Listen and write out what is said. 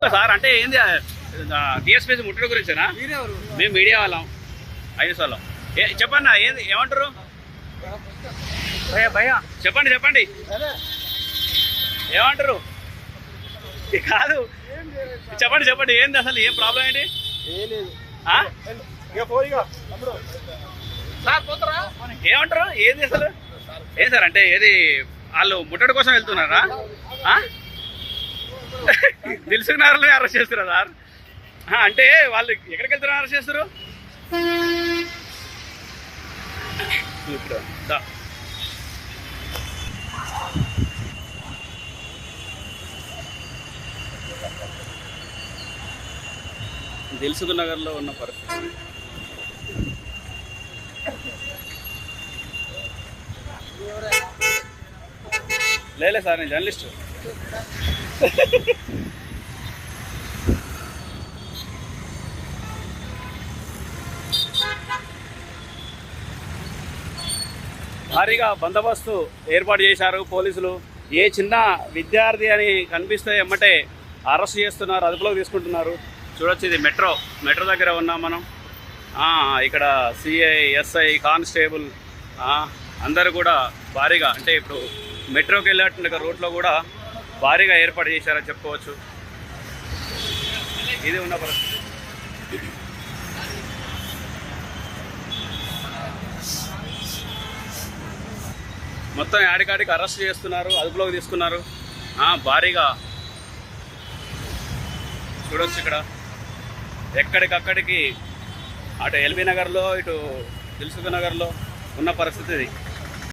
చెప్పా సార్ అంటే ఏంది టీఎస్పీసీ ముట్టడి గురించేనా? మేము మీడియా వాళ్ళం, ఐఎస్ వాళ్ళం. చెప్పన్నా ఏంది, ఏమంటారు? చెప్పండి చెప్పండి, ఏమంటారు? కాదు చెప్పండి చెప్పండి, ఏంది అసలు ఏం ప్రాబ్లం ఏంటి? ఏమంటారు? ఏంది అసలు ఏం సార్ అంటే ఏది వాళ్ళు ముట్టడి కోసం వెళ్తున్నారా? దిల్సుఖ్నగర్లోనే అరెస్ట్ చేస్తున్నారా సార్? అంటే వాళ్ళు ఎక్కడికి వెళ్తున్నారు అరెస్ట్ చేస్తారు? ఇప్పుడు దిల్సుఖ్నగర్లో ఉన్న పరిస్థితి లేలే సార్, నేను జర్నలిస్ట్. భారీగా బందోబస్తు ఏర్పాటు చేశారు పోలీసులు. ఏ చిన్న విద్యార్థి అని కనిపిస్తే ఎమ్మటే అరెస్ట్ చేస్తున్నారు, అదుపులోకి తీసుకుంటున్నారు. చూడొచ్చు, ఇది మెట్రో దగ్గర ఉన్నాం మనం. ఇక్కడ సిఐ, ఎస్ఐ, కానిస్టేబుల్ అందరూ కూడా భారీగా, అంటే ఇప్పుడు మెట్రోకి వెళ్ళేటువంటి రూట్లో కూడా భారీగా ఏర్పాటు చేశారని చెప్పుకోవచ్చు. ఇది ఉన్న పరిస్థితి. మొత్తం యాడికాడికి అరెస్ట్ చేస్తున్నారు, అదుపులోకి తీసుకున్నారు భారీగా. చూడొచ్చు ఇక్కడ ఎక్కడికక్కడికి, అటు ఎల్బీ నగర్లో ఇటు దిల్సుఖ్నగర్లో ఉన్న పరిస్థితి ఇది.